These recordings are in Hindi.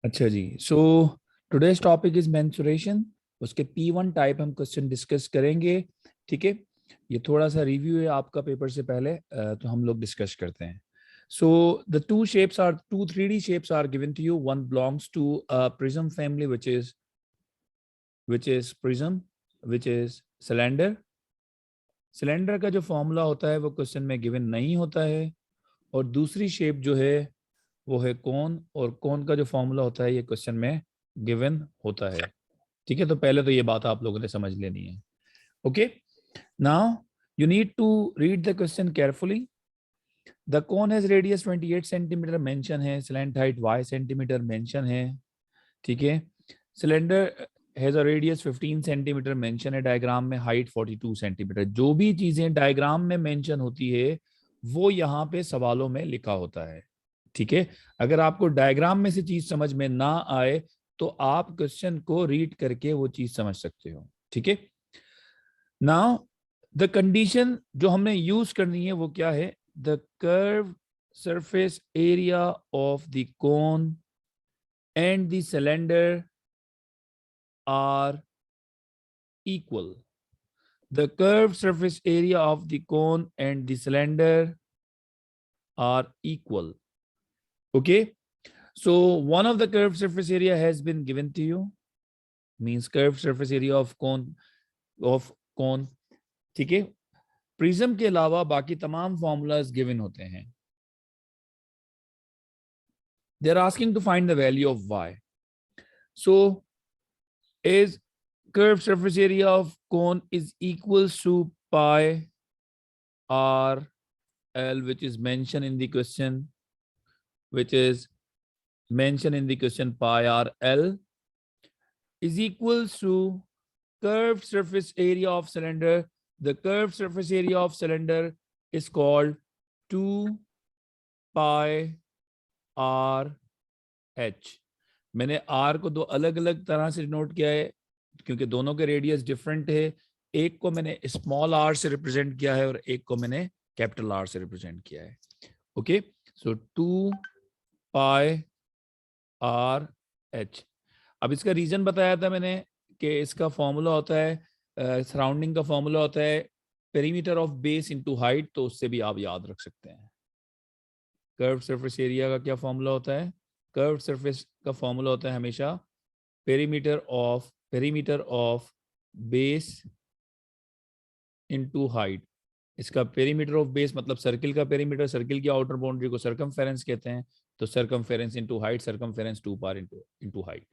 अच्छा जी, so today's topic is mensuration. उसके P1 टाइप हम क्वेश्चन डिस्कस करेंगे। ठीक है, ये थोड़ा सा रिव्यू है आपका पेपर से पहले, तो हम लोग डिस्कस करते हैं। So the two 3D shapes are given to you. One belongs to a prism family, which is prism, which is cylinder. Cylinder का जो फॉर्मूला होता है वो क्वेश्चन में गिवन नहीं होता है, और दूसरी शेप जो है वो है कोन, और कोन का जो फॉर्मूला होता है ये क्वेश्चन में गिवन होता है। ठीक है, तो पहले तो ये बात आप लोगों ने समझ लेनी है। Okay, now you need to read the question carefully. The cone has radius 28 centimetre mention है, slant height y centimetre mention है। ठीक है, cylinder has a radius 15 centimetre mention है, डायग्राम में हाइट 42 सेंटीमीटर। जो भी चीजें डायग्राम में मेंशन होती है वो यहाँ पे सवालों में लिखा होता है। ठीक है, अगर आपको डायग्राम में से चीज समझ में ना आए तो आप क्वेश्चन को रीड करके वो चीज समझ सकते हो। ठीक है, नाउ द कंडीशन जो हमने यूज करनी है वो क्या है? The curve surface area of the cone and the cylinder are equal. The curved surface area of the cone and the cylinder are equal. Okay, so one of the curved surface area has been given to you, means curved surface area of cone. ठीक है, प्रिज्म के अलावा बाकी तमाम फॉर्मूलाज गिवन होते हैं। They are asking to find the value of y. So is curved surface area of cone is equals to pi r L, which is mentioned in the question, pi r L is equals to curved surface area of cylinder. The curved surface area of cylinder is called 2 pi r h. मैंने r को दो अलग अलग तरह से नोट किया है क्योंकि दोनों के रेडियस डिफरेंट है। एक को मैंने स्मॉल r से रिप्रेजेंट किया है और एक को मैंने कैपिटल R से रिप्रेजेंट किया है। ओके, सो 2 पाई आर एच। अब इसका रीजन बताया था मैंने कि इसका फॉर्मूला होता है, सराउंडिंग का फॉर्मूला होता है perimeter of base into height, तो उससे भी आप याद रख सकते हैं। कर्व सरफेस एरिया का क्या फॉर्मूला होता है? कर्व सरफेस का फॉर्मूला होता है हमेशा perimeter of base into height. इसका पेरीमीटर ऑफ बेस मतलब सर्किल का पेरीमीटर, सर्किल की आउटर बाउंड्री को सर्कमफेरेंस कहते हैं, तो circumference into height, circumference 2 pi r into height.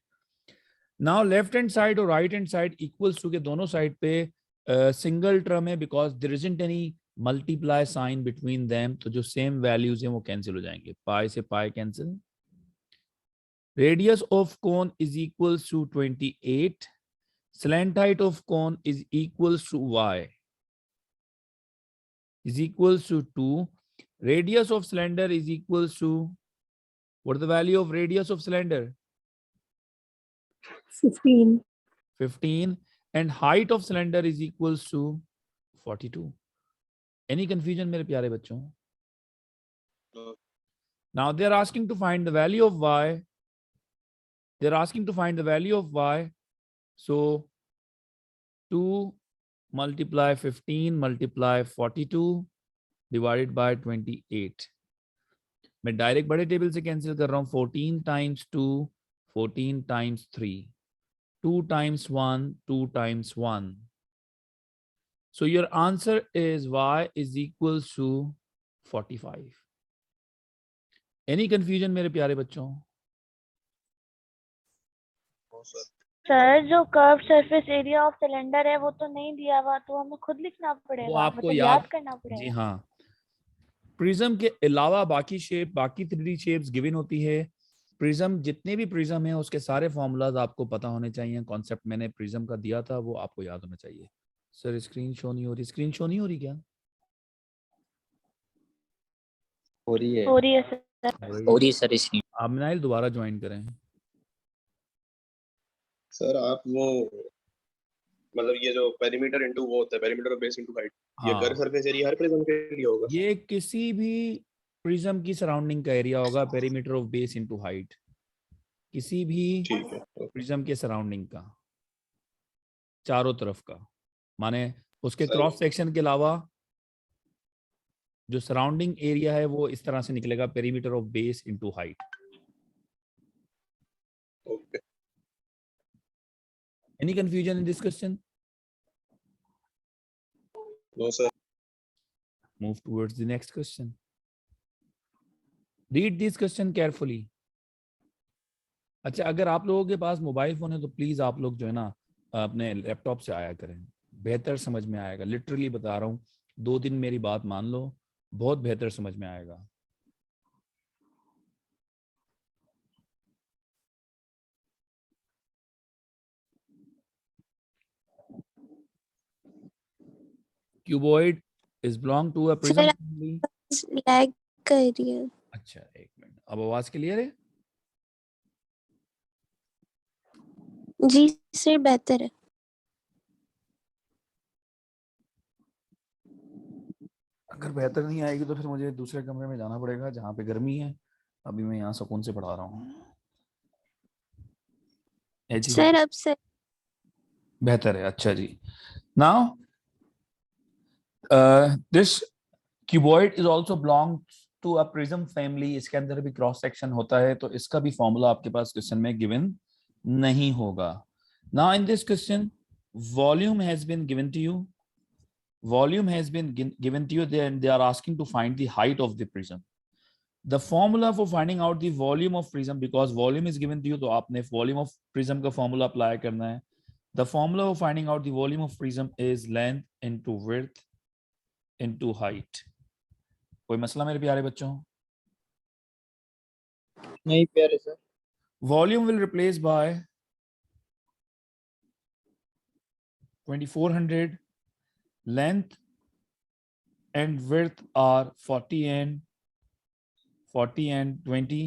Now left hand side और right hand side equals to के दोनों साइड पे सिंगल टर्म है because there isn't any multiply sign between them, तो जो सेम वैल्यूज हैं वो कैंसिल हो जाएंगे, पाई से pi cancel. Radius of cone is equals to 28, slant height of cone is equals to y is equals to 2. Radius of cylinder is equals to, what is the value of radius of cylinder? 15. And height of cylinder is equals to 42. Any confusion मेरे प्यारे बच्चों? Now they are asking to find the value of y. So 2 multiply 15 multiply 42 divided by 28. मैं डायरेक्ट बड़े टेबल से कैंसिल कर रहा हूं। 14 times 2, 14 times 3, 2 times 1, 2 times 1. So your answer is y is equals to 45. Any confusion मेरे प्यारे बच्चों? सर जो curve surface area of cylinder है वो तो नहीं दिया हुआ, तो हमें खुद लिखना पड़ेगा, वो आपको मतलब याद करना पड़ेगा। जी हाँ, प्रिज्म के अलावा बाकी 3D शेप्स गिवन होती है। प्रिज्म, जितने भी प्रिज्म है उसके सारे फॉर्मूलाज आपको पता होने चाहिए। कॉन्सेप्ट मैंने प्रिज्म का दिया था वो आपको याद होना चाहिए। सर स्क्रीन शो नहीं हो रही, स्क्रीन शो नहीं हो रही क्या? हो रही है सर। स्क्रीन आप मिनाइल दोबारा ज्वाइन करें। सर आप वो मतलब ये जो पेरीमीटर इनटू वो होता है perimeter of base into height, ये कर्व सरफेस एरिया हर प्रिज्म के लिए होगा। ये किसी भी प्रिज्म की सराउंडिंग का एरिया होगा, perimeter of base into height. किसी भी ठीक है। प्रिज्म के सराउंडिंग का, चारों तरफ का, माने उसके सर क्रॉस सेक्शन के अलावा जो सराउंडिंग एरिया है वो इस तरह से निकलेगा, perimeter of base into height. Okay. Any confusion in this question? No sir. Move towards the next question. Read this question carefully. अच्छा, अगर आप लोगों के पास मोबाइल फोन है तो प्लीज आप लोग जो है ना अपने लैपटॉप से आया करें, बेहतर समझ में आएगा। लिटरली बता रहा हूँ, 2 दिन मेरी बात मान लो, बहुत बेहतर समझ में आएगा। Cuboid is belong to a prism family. Lag कर रही है। अच्छा, एक मिनट, अब आवाज क्लियर है? जी सर, बेहतर है। अगर बेहतर नहीं आएगी तो फिर मुझे दूसरे कमरे में जाना पड़ेगा जहाँ पे गर्मी है। अभी मैं यहाँ सुकून से पढ़ा रहा हूँ। सर अब सर बेहतर है। अच्छा जी, now this cuboid is also belong to a prism family. इसके अंदर भी क्रॉस सेक्शन होता है, तो इसका भी फॉर्मूला आपके पास क्वेश्चन में गिवन नहीं होगा। Now in this question volume has been given to you, volume has been given to you, they are asking to find the height of the prism. The formula for finding out the volume of prism, because volume is given to you, तो आपने volume of prism का formula apply करना है। The formula for finding out the volume of prism is length into width into height. कोई मसला मेरे प्यारे बच्चों? नहीं प्यारे sir. Volume will replace by 2400, length and width are 40 and 20.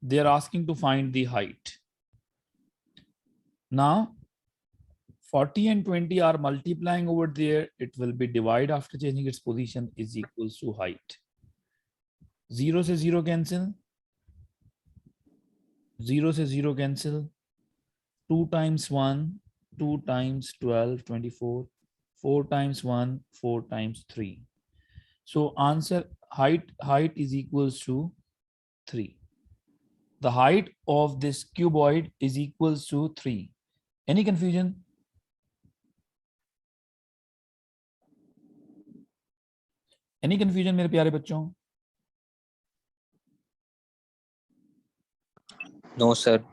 They are asking to find the height. Now 40 and 20 are multiplying over there. It will be divide after changing its position is equals to height. 0 से 0 cancel. 0 से 0 cancel. 2 times 1, 2 times 12, 24. 4 times 1, 4 times 3. So answer height is equals to 3. The height of this cuboid is equals to 3. Any confusion? Any confusion मेरे प्यारे बच्चों? No sir.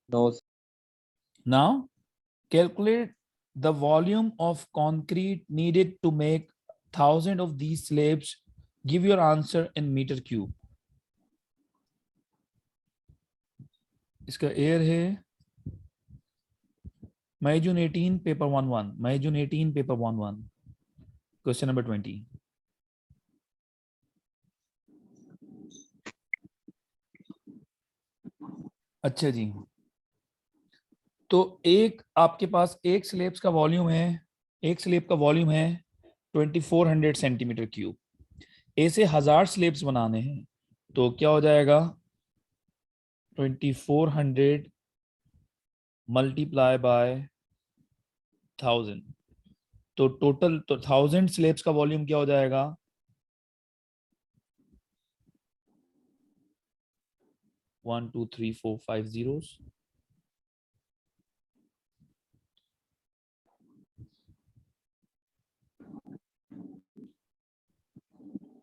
No. Now calculate the volume of concrete needed to make 1000 of these slabs. Give your answer in meter cube. इसका एयर है May June 18 paper 11. May June 18 paper 11. Question number 20. अच्छा जी, तो एक आपके पास एक स्लेब्स का वॉल्यूम है, एक स्लेब का वॉल्यूम है 2400 सेंटीमीटर क्यूब। ऐसे 1000 स्लेब्स बनाने हैं, तो क्या हो जाएगा 2400 मल्टीप्लाई बाय 1000, तो टोटल तो 1000 स्लेब्स का वॉल्यूम क्या हो जाएगा 1 2 3 4 5 zeros।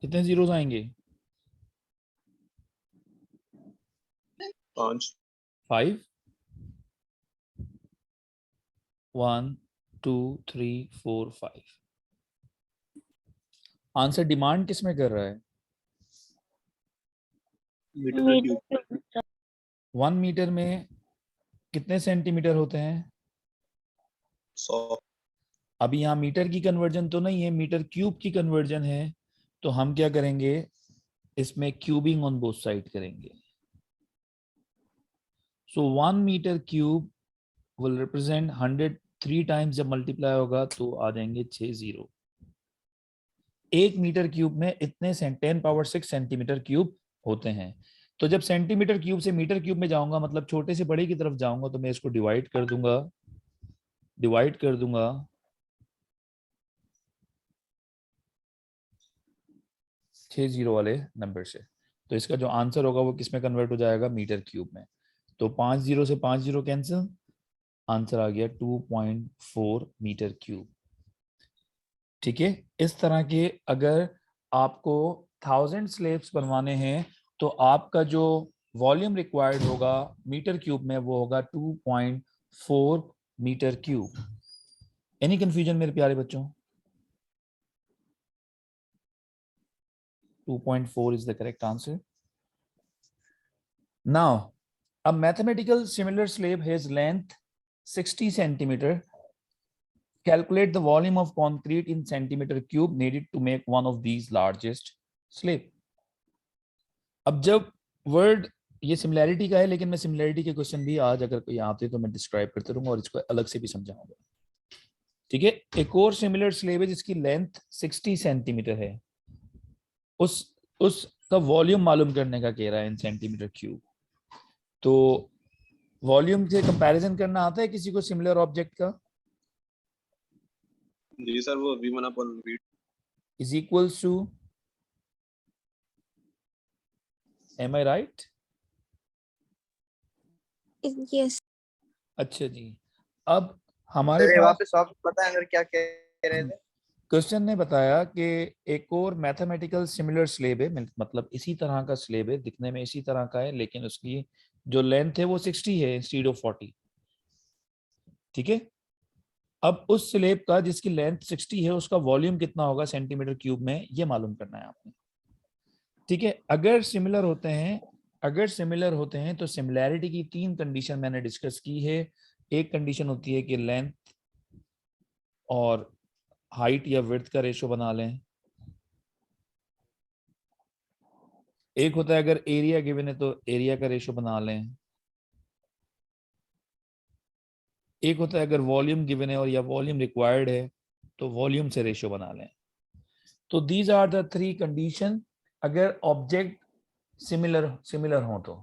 कितने जीरोस आएंगे 5 5 1 2 3 4 5। आंसर डिमांड किस में कर रहा है? Metre cube. 1 मीटर में कितने सेंटीमीटर होते हैं 100। अभी यहाँ मीटर की कन्वर्जन तो नहीं है, मीटर क्यूब की कन्वर्जन है। तो हम क्या करेंगे, इसमें क्यूबिंग ऑन बोथ साइड करेंगे। So 1 metre cube will represent 100 3 times, जब मल्टीप्लाई होगा तो आ जाएंगे 6 जीरो। 1 मीटर क्यूब में इतने 10⁶ सेंटीमीटर क्यूब होते हैं। तो जब सेंटीमीटर क्यूब से मीटर क्यूब में जाऊंगा, मतलब छोटे से बड़े की तरफ जाऊंगा, तो मैं इसको डिवाइड कर दूंगा 6 जीरो वाले नंबर से। तो इसका जो आंसर होगा वो किस में कन्वर्ट हो जाएगा, मीटर क्यूब में। तो 5 जीरो से 5 जीरो कैंसिल, आंसर आ गया 2.4 मीटर क्यूब। ठीक है, इस तरह के अगर आपको 1000 स्लेब्स बनवाने हैं तो आपका जो वॉल्यूम रिक्वायर्ड होगा मीटर क्यूब में वो होगा 2.4 मीटर क्यूब। एनी कंफ्यूजन मेरे प्यारे बच्चों? 2.4 is the correct answer. Now, a mathematical similar slab has length 60 centimeter. Calculate the volume of concrete in centimeter cube needed to make one of these largest slab. अब जब वर्ड ये सिमिलैरिटी का है, लेकिन मैं सिमिलैरिटी के क्वेश्चन भी आज अगर कोई आते तो मैं डिस्क्राइब करते रहूंगा और इसको अलग से भी समझाऊंगा। ठीक है, एक और सिमिलर स्लेब है जिसकी लेंथ 60 सेंटीमीटर है, उसका वॉल्यूम मालूम करने का कह रहा है इन सेंटीमीटर क्यूब। तो वॉल्यूम से कंपैरिजन करना आता है किसी को सिमिलर ऑब्जेक्ट का? जी सर, वो V1/V2 is equals to, am I right? Yes. अच्छा जी, अब हमारे सर पास वापस वापस बताएं अगर क्या कह रहे थे। क्वेश्चन ने बताया कि एक और मैथमेटिकल सिमिलर स्लेब है, मतलब इसी तरह का स्लेब है, दिखने में इसी तरह का है, लेकिन उसकी जो लेंथ है वो 60 है इंस्टीड ऑफ 40। ठीक है, अब उस स्लेब का जिसकी लेंथ 60 है उसका वॉल्यूम कितना होगा सेंटीमीटर क्यूब में, ये मालूम करना है आपने। ठीक है, अगर सिमिलर होते हैं तो सिमिलैरिटी की 3 कंडीशन मैंने डिस्कस की है। एक कंडीशन होती है कि लेंथ और हाइट या विड्थ का रेशो बना लें। एक होता है अगर एरिया गिवन है तो एरिया का रेशो बना लें। एक होता है अगर वॉल्यूम गिवन है और या वॉल्यूम रिक्वायर्ड है तो वॉल्यूम से रेशो बना लें। तो दीज आर द 3 कंडीशन अगर ऑब्जेक्ट सिमिलर हो तो।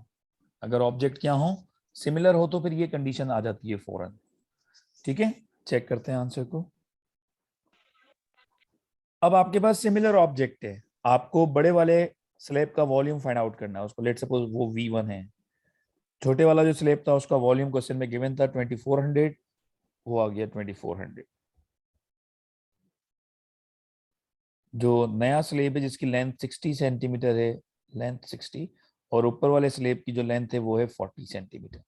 अगर ऑब्जेक्ट क्या हो, सिमिलर हो, तो फिर ये कंडीशन आ जाती है फौरन। ठीक है, चेक करते हैं आंसर को। अब आपके पास सिमिलर ऑब्जेक्ट है, आपको बड़े वाले स्लैब का वॉल्यूम फाइंड आउट करना है। उसको लेट सपोज वो V1 है। छोटे वाला जो स्लैब था उसका वॉल्यूम क्वेश्चन में गिवन था 2400, वो आ गया 2400। जो नया स्लेब है जिसकी लेंथ 60 सेंटीमीटर है, लेंथ 60, और ऊपर वाले स्लेब की जो लेंथ है वो है 40 सेंटीमीटर।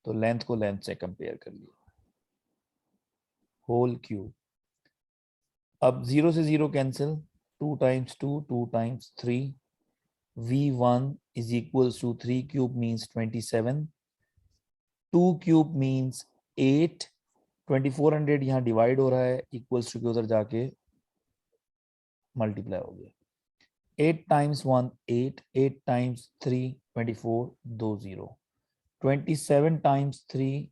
तो लेंथ को लेंथ से कंपेयर कर लिया, होल क्यूब। अब 0 से 0 cancel, 2 times 2, 2 times 3, V1 is equals to 3 cube means 27, 2 cube means 8, 2400 यहाँ डिवाइड हो रहा है, इक्वल्स टू के उधर जाके मल्टीप्लाई हो गया। 8 times 1 8, 8 times 3 24, 2 0, 27 times 3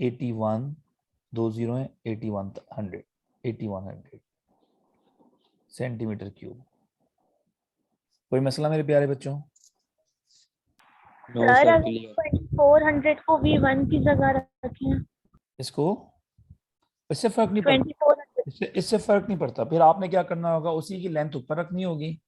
81, 2 0 है 8100 सेंटीमीटर क्यूब। कोई मसला मेरे प्यारे बच्चों? नो सर सर, अगर क्लियर। 2400 को V1 की जगह रखें, इसको इससे फर्क नहीं पड़ता, 2400 इससे फर्क नहीं पड़ता। फिर आपने क्या करना होगा, उसी की लेंथ ऊपर रखनी होगी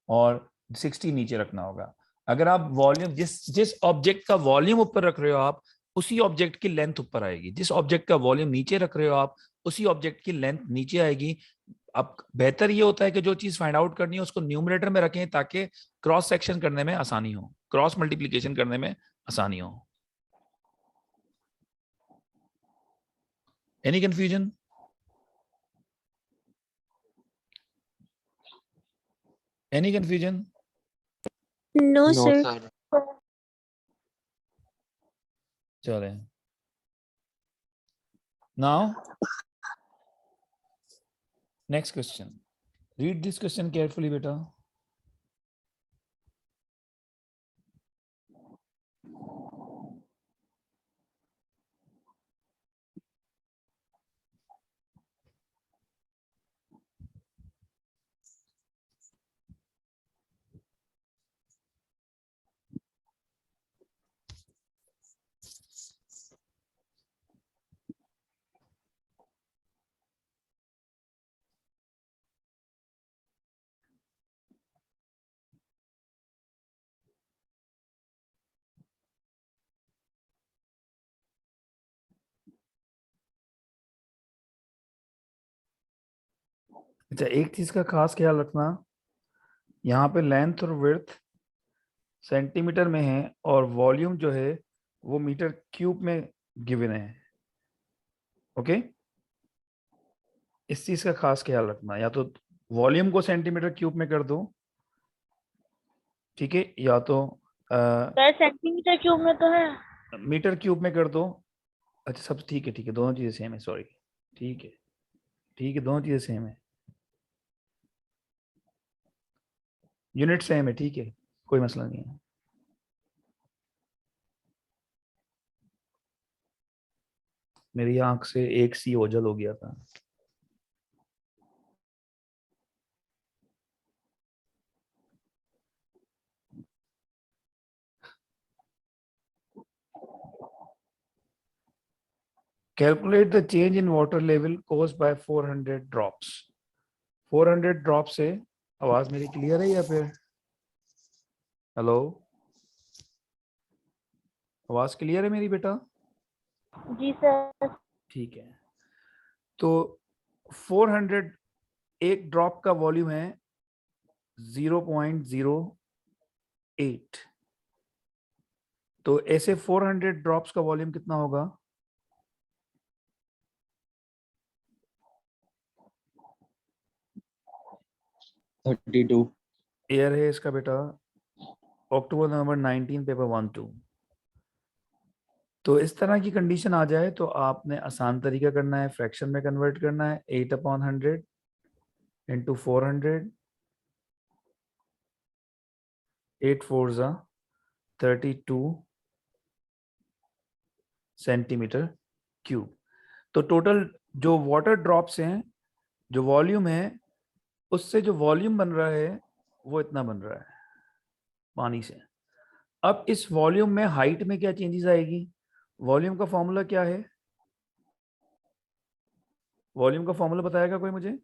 और 60 नीचे रखना होगा। अगर आप वॉल्यूम जिस ऑब्जेक्ट का वॉल्यूम ऊपर रख रहे हो आप, उसी ऑब्जेक्ट की लेंथ ऊपर आएगी। जिस ऑब्जेक्ट का वॉल्यूम नीचे रख रहे हो आप, उसी ऑब्जेक्ट की लेंथ नीचे आएगी। अब बेहतर ये होता है कि जो चीज फाइंड आउट करनी है उसको न्यूमरेटर में रखें ताकि क्रॉस सेक्शन करने में आसानी हो, क्रॉस मल्टीप्लीकेशन करने में आसानी हो। Any confusion? Any confusion? No, no sir. Sir. चले, now next question. Read this question carefully बेटा। अच्छा, एक चीज का खास ख्याल रखना, यहाँ पे लेंथ और विड्थ सेंटीमीटर में है और वॉल्यूम जो है वो मीटर क्यूब में गिवन है। ओके, इस चीज का खास ख्याल रखना, या तो वॉल्यूम को सेंटीमीटर क्यूब में कर दो, ठीक है, या तो सर सेंटीमीटर क्यूब में तो है। मीटर क्यूब में कर दो। अच्छा, सब ठीक है, ठीक है, दोनों चीजें सेम है, सॉरी, ठीक है, ठीक है, दोनों चीजें सेम है, यूनिट सेम है, ठीक है, कोई मसला नहीं है। मेरी आंख से एक सी ओझल हो गया था। Calculate the change in water level caused by 400 drops. 400 drop से, आवाज मेरी क्लियर है या फिर, हेलो, आवाज क्लियर है मेरी बेटा? जी सर। ठीक है, तो 400, एक ड्रॉप का वॉल्यूम है 0.08, तो ऐसे 400 ड्रॉप्स का वॉल्यूम कितना होगा? 32। एयर है इसका बेटा, अक्टूबर नवंबर 19 पेपर 1-2। तो इस तरह की कंडीशन आ जाए तो आपने आसान तरीका करना है, फ्रैक्शन में कन्वर्ट करना है, 8/100 इंटू 400, 8 4 32 सेंटीमीटर क्यूब। तो टोटल जो वाटर ड्रॉप्स हैं, जो वॉल्यूम है, उससे जो वॉल्यूम बन रहा है वो इतना बन रहा है पानी से। अब इस वॉल्यूम में हाइट में क्या चेंजेस आएगी? वॉल्यूम का फॉर्मूला क्या है? वॉल्यूम का फॉर्मूला बताएगा कोई मुझे?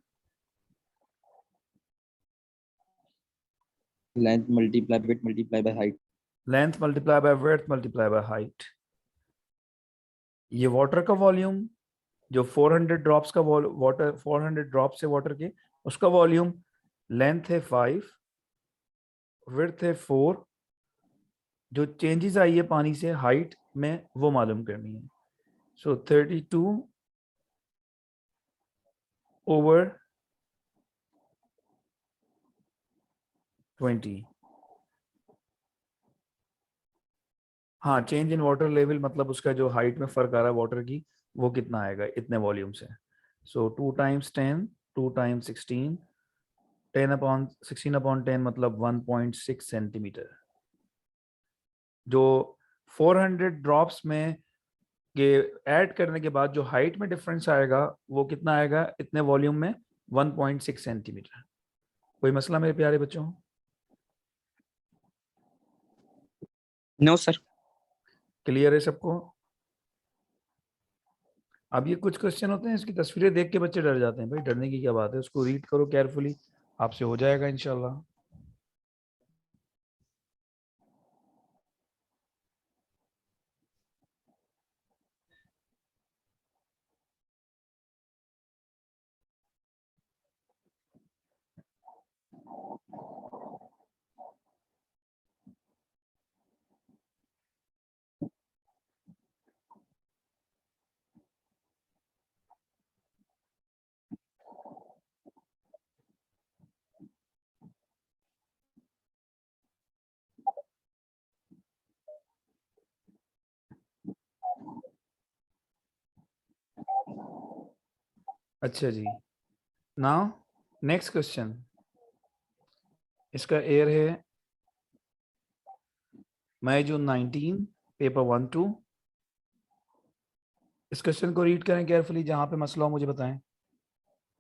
Length multiply width multiply by height. Length multiply by width multiply by height. ये वाटर का वॉल्यूम, जो 400 ड्रॉप्स का वाटर, 400 ड्रॉप्स है वाटर के, उसका वॉल्यूम, लेंथ है 5, विड्थ है 4, जो चेंजेस आई है पानी से हाइट में वो मालूम करनी है। सो 32 ओवर 20। हाँ, चेंज इन वाटर लेवल मतलब उसका जो हाइट में फर्क आ रहा है वाटर की, वो कितना आएगा इतने वॉल्यूम से। सो 2 × 10, 2 × 16, 10/16/10 मतलब 1.6 सेंटीमीटर। जो 400 ड्रॉप्स में के ऐड करने के बाद जो हाइट में डिफरेंस आएगा वो कितना आएगा इतने वॉल्यूम में? 1.6 सेंटीमीटर। कोई मसला मेरे प्यारे बच्चों? No sir. क्लियर है सबको? अब ये कुछ क्वेश्चन होते हैं इसकी तस्वीरें देख के बच्चे डर जाते हैं, भाई डरने की क्या बात है, उसको रीड करो केयरफुली, आपसे हो जाएगा इंशाल्लाह। अच्छा जी, नाउ नेक्स्ट क्वेश्चन, इसका एयर है मई जून 19 पेपर 1-2। इस क्वेश्चन को रीड करें केयरफुली, जहाँ पे मसला हो मुझे बताएं।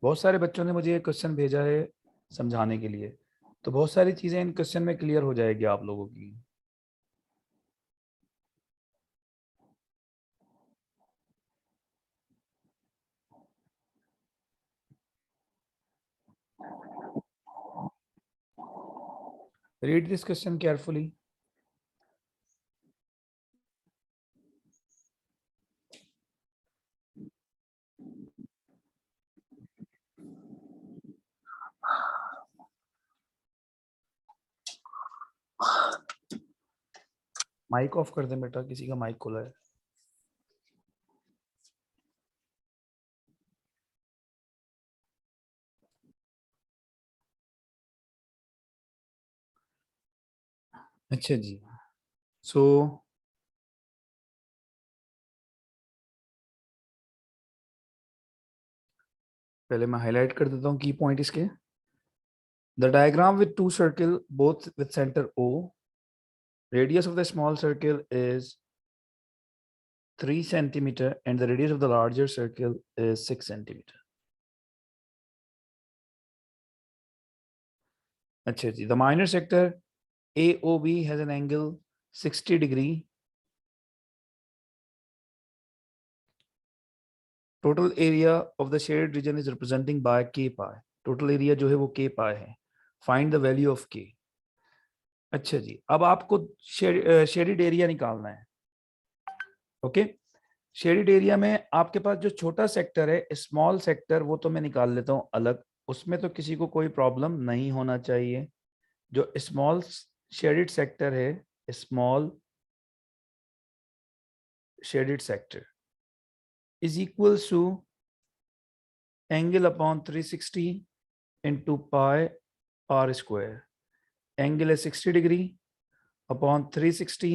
बहुत सारे बच्चों ने मुझे ये क्वेश्चन भेजा है समझाने के लिए, तो बहुत सारी चीजें इन क्वेश्चन में क्लियर हो जाएगी आप लोगों की। Read this question carefully. Mic off कर दें बेटा, किसी का माइक खुला है। अच्छा जी, सो पहले मैं हाईलाइट कर देता हूँ की पॉइंट इसके। The diagram with to circle both with centre O, radius of the small circle is 3 centimeter and the radius of the larger circle is 6 centimeter. अच्छा जी, the minor sector AOB has an angle 60 degree. Total area of the shaded region is representing by K pi. Total area जो है वो K pi है. Find the value of K. अच्छा जी, अब आपको शेडेड एरिया निकालना है। ओके, शेडेड एरिया में आपके पास जो छोटा सेक्टर है, स्मॉल सेक्टर, वो तो मैं निकाल लेता हूँ अलग, उसमें तो किसी को कोई प्रॉब्लम नहीं होना चाहिए। जो स्मॉल शेडेड सेक्टर है, small shaded sector is equal to angle upon 360 into pi r square. Angle है 60 degree upon 360।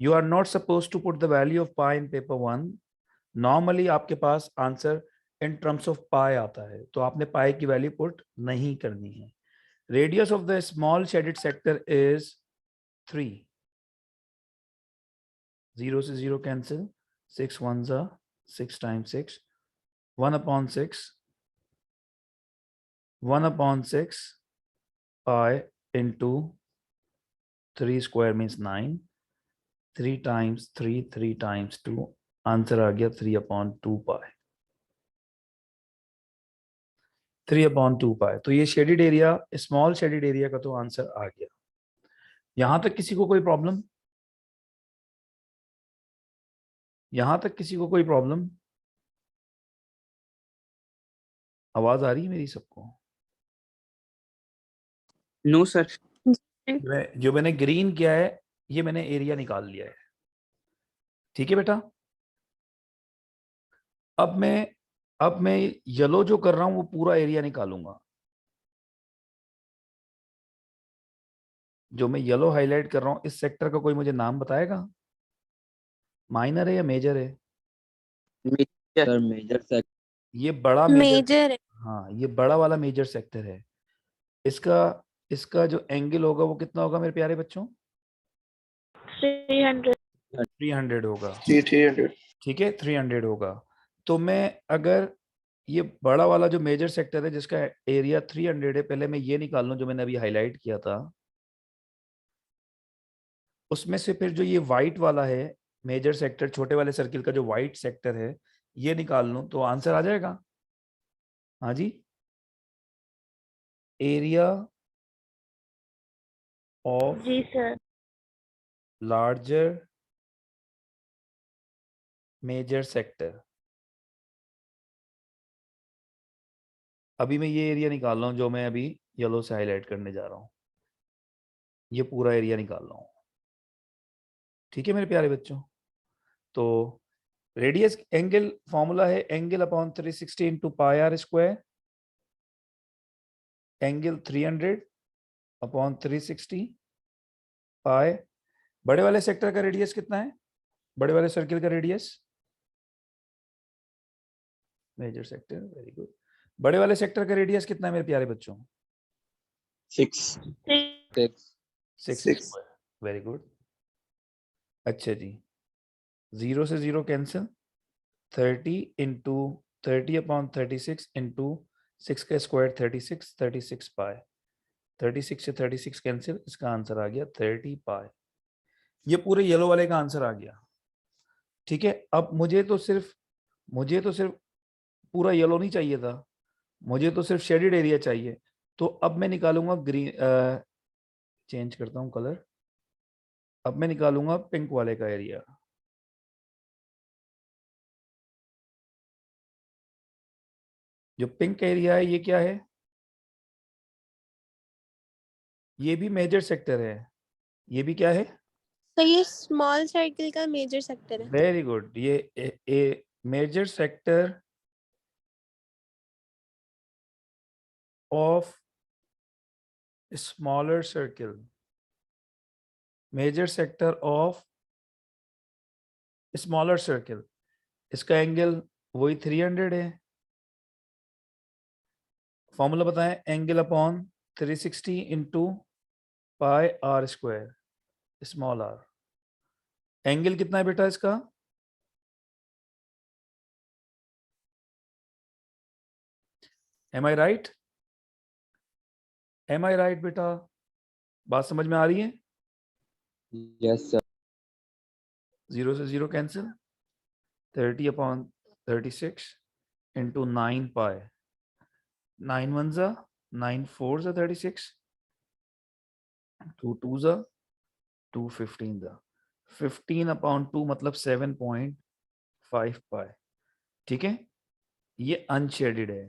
You are not supposed to put the value of pi in paper 1. Normally आपके पास answer in terms of pi आता है, तो आपने pi की वैल्यू पुट नहीं करनी है। Radius of the small shaded sector is 3. 0 से 0 cancel, 6 ones are 6 times 6, 1 upon 6, 1 upon 6 pi into 3 square means 9, 3 times 3, 3 times 2, answer आ गया 3 upon 2 pi। 3 अपॉन 2 पाई। तो ये shaded area, small shaded area का तो आंसर आ गया। यहां तक किसी को कोई प्रॉब्लम? यहां तक किसी को कोई प्रॉब्लम? आवाज आ रही है मेरी सबको? No, sir. जो मैंने ग्रीन किया है, ये मैंने एरिया निकाल लिया है। ठीक है बेटा, अब मैं येलो जो कर रहा हूं वो पूरा एरिया निकालूंगा। जो मैं येलो हाईलाइट कर रहा हूं, इस सेक्टर का कोई मुझे नाम बताएगा? माइनर है या मेजर है? Major, sir, major sector. ये बड़ा मेजर, Major. हाँ ये बड़ा वाला मेजर सेक्टर है। इसका जो एंगल होगा वो कितना होगा मेरे प्यारे बच्चों? 300। 300 होगा। 300। ठीक है, 300 होगा। तो मैं अगर ये बड़ा वाला जो मेजर सेक्टर है जिसका एरिया 300 है, पहले मैं ये निकाल लूं जो मैंने अभी हाईलाइट किया था, उसमें से फिर जो ये व्हाइट वाला है मेजर सेक्टर, छोटे वाले सर्किल का जो व्हाइट सेक्टर है, ये निकाल लूं तो आंसर आ जाएगा। हाँ जी, एरिया ऑफ जी सर। Larger major sector. अभी मैं ये एरिया निकाल रहा हूं जो मैं अभी येलो से हाईलाइट करने जा रहा हूं, ये पूरा एरिया निकाल रहा हूं। ठीक है मेरे प्यारे बच्चों, तो रेडियस एंगल फॉर्मूला है angle upon 360 into pi r square. Angle 300 upon 360 pi. बड़े वाले सेक्टर का रेडियस कितना है? बड़े वाले सर्किल का radius, major sector, very good. बड़े वाले सेक्टर का रेडियस कितना है मेरे प्यारे बच्चों? 6. 6 6। Square, very good. अच्छा जी, 0 से 0 कैंसिल, 30 इंटू 30 अपॉन 36 इंटू 6 का स्क्वायर 36, 36 पाई। 36 से 36 कैंसिल, इसका आंसर आ गया 30 पाई। ये पूरे येलो वाले का आंसर आ गया। ठीक है, अब मुझे तो सिर्फ पूरा येलो नहीं चाहिए था, मुझे तो सिर्फ शेडेड एरिया चाहिए। तो अब मैं निकालूंगा ग्रीन, चेंज करता हूं कलर, अब मैं निकालूंगा पिंक वाले का एरिया। जो पिंक एरिया है ये क्या है? ये भी मेजर सेक्टर है। ये भी क्या है? तो ये स्मॉल सर्किल का मेजर सेक्टर है। Very good. ये major sector of smaller circle, major sector of smaller circle, इसका एंगल वही 300 है। फॉर्मूला बताएं, angle upon 360 into pi r square, small r. Angle कितना है बेटा इसका? Am I right? Am I right बेटा? बात समझ में आ रही है? Yes, sir. 0 से 0 कैंसिल, 30 अपॉन 36 इंटू 9 पाई, 9 1 जा 9 4 जा 36, 2 2 जा 2 15 जा 15 अपॉन 2 मतलब 7.5 पाई। ठीक है, ये अनशेडेड है।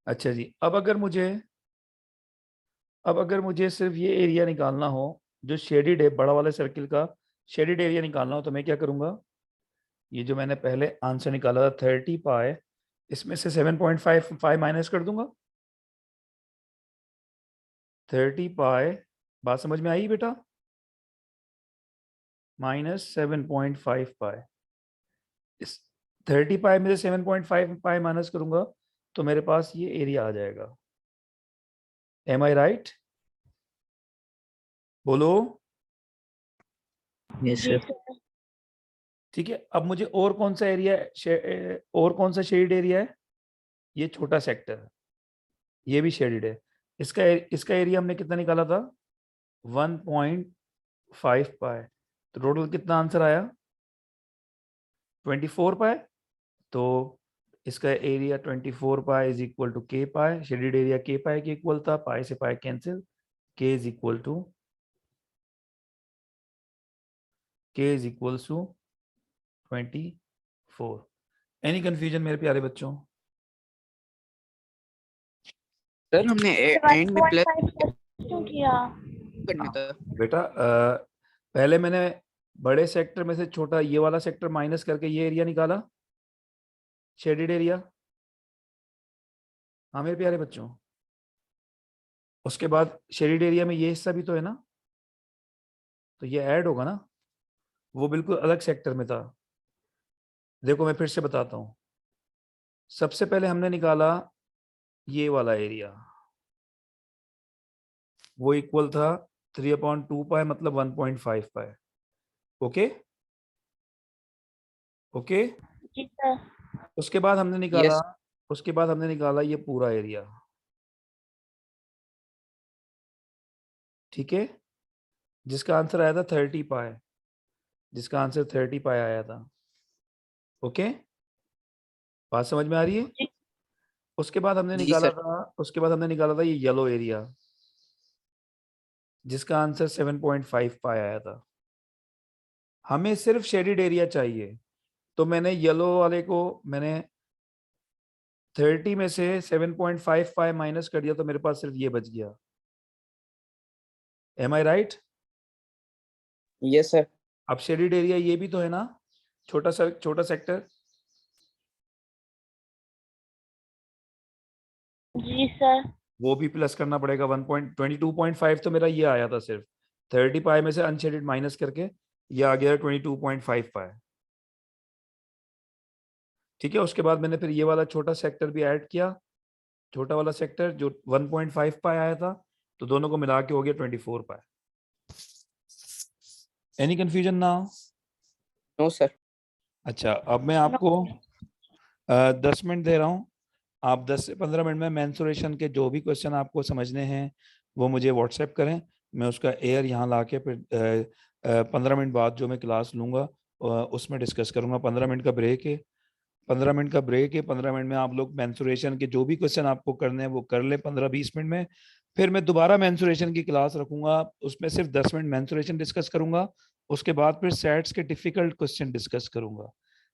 अच्छा जी, अब अगर मुझे सिर्फ ये एरिया निकालना हो जो शेडेड है, बड़ा वाले सर्किल का शेडेड एरिया निकालना हो, तो मैं क्या करूंगा? ये जो मैंने पहले आंसर निकाला था 30 पाई, इसमें से 7.5 माइनस कर दूंगा। 30 पाई, बात समझ में आई बेटा? माइनस 7.5 पाई, इस 30 पाई में से 7.5 पाई माइनस करूंगा तो मेरे पास ये एरिया आ जाएगा। M I right? बोलो। Yes, जी sir. सर। ठीक है, अब मुझे और कौन सा एरिया और कौन सा शेड एरिया है? ये छोटा सेक्टर, ये भी शेडेड है। इसका एरिया हमने कितना निकाला था? 1.5 पाई। तो टोटल कितना आंसर आया? 24 पाई। तो इसका area 24 pi is equal to K pi. Shaded area के पाई के इक्वल था, पाई से pi cancel, K is equal to 24। Any confusion मेरे प्यारे बच्चों? सर हमने एंड में प्लस 1.5 क्यों किया? करना था। बेटा पहले मैंने बड़े सेक्टर में से छोटा ये वाला सेक्टर माइनस करके ये एरिया निकाला, शेडेड एरिया। हाँ मेरे प्यारे बच्चों, उसके बाद शेडेड एरिया में ये हिस्सा भी तो है ना, तो ये ऐड होगा ना, वो बिल्कुल अलग सेक्टर में था। देखो मैं फिर से बताता हूँ। सबसे पहले हमने निकाला ये वाला एरिया, वो इक्वल था 3/2 पाई मतलब 1.5 पाई। Okay okay. जी सर। उसके बाद Yes. हमने निकाला ये पूरा एरिया। ठीक है, जिसका आंसर आया था 30 पाई, जिसका आंसर 30 पाई आया था। ओके, बात समझ में आ रही है? जी उसके बाद हमने जी निकाला सर। था ये येलो एरिया, जिसका आंसर 7.5 पाई आया था। हमें सिर्फ शेडेड एरिया चाहिए, तो मैंने येलो वाले को मैंने 30 में से 7.5 पाई माइनस कर दिया, तो मेरे पास सिर्फ ये बच गया। M I right? Yes, sir. अब शेडेड एरिया ये भी तो है ना, छोटा सेक्टर। जी सर। वो भी प्लस करना पड़ेगा। 1.22.5 तो मेरा ये आया था सिर्फ 30 पाई में से अनशेडेड माइनस करके, ये आ गया 22.5 पाई। ठीक है, उसके बाद मैंने फिर ये वाला छोटा सेक्टर भी ऐड किया, छोटा वाला सेक्टर जो 1.5 पाई आया था, तो दोनों को मिला के हो गया 24 पाई। एनी कंफ्यूजन ना? No, sir. अच्छा, अब मैं आपको 10 मिनट दे रहा हूँ। आप 10 से 15 मिनट में मेंसुरेशन के जो भी क्वेश्चन आपको समझने हैं वो मुझे व्हाट्सएप करें। मैं उसका एयर यहाँ ला के फिर 15 मिनट बाद जो मैं क्लास लूँगा उसमें डिस्कस करूँगा। 15 मिनट का ब्रेक है। 15 मिनट का ब्रेक है। 15 मिनट में आप लोग मेंसुरेशन के जो भी क्वेश्चन आपको करने हैं वो कर ले 15-20 मिनट में। फिर मैं दोबारा मेंसुरेशन की क्लास रखूंगा, उसमें सिर्फ 10 मिनट मेंसुरेशन डिस्कस करूंगा। उसके बाद फिर सेट्स के डिफिकल्ट क्वेश्चन डिस्कस करूंगा।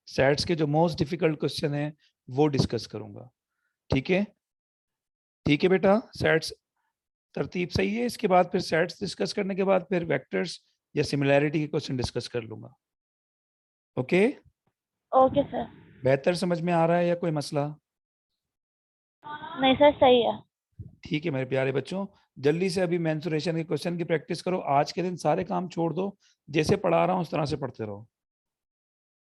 सेट्स के जो मोस्ट डिफिकल्ट क्वेश्चन है वो डिस्कस करूंगा। ठीक है? ठीक है बेटा, सेट्स तरतीब सही है। इसके बाद फिर सेट्स डिस्कस करने के बाद फिर वेक्टर्स या सिमिलैरिटी के क्वेश्चन डिस्कस कर लूंगा। Okay, okay sir. बेहतर समझ में आ रहा है या कोई मसला? नहीं सर, सही है। ठीक है मेरे प्यारे बच्चों, जल्दी से अभी मेंसुरेशन के क्वेश्चन की प्रैक्टिस करो। आज के दिन सारे काम छोड़ दो, जैसे पढ़ा रहा हूँ उस तरह से पढ़ते रहो।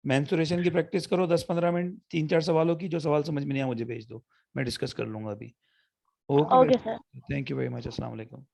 मेंसुरेशन की प्रैक्टिस करो 10-15 मिनट, 3-4 सवालों की। जो सवाल समझ में नहीं आया मुझे भेज दो, मैं डिस्कस कर लूंगा अभी। Okay sir. Thank you very much. अस्सलाम वालेकुम।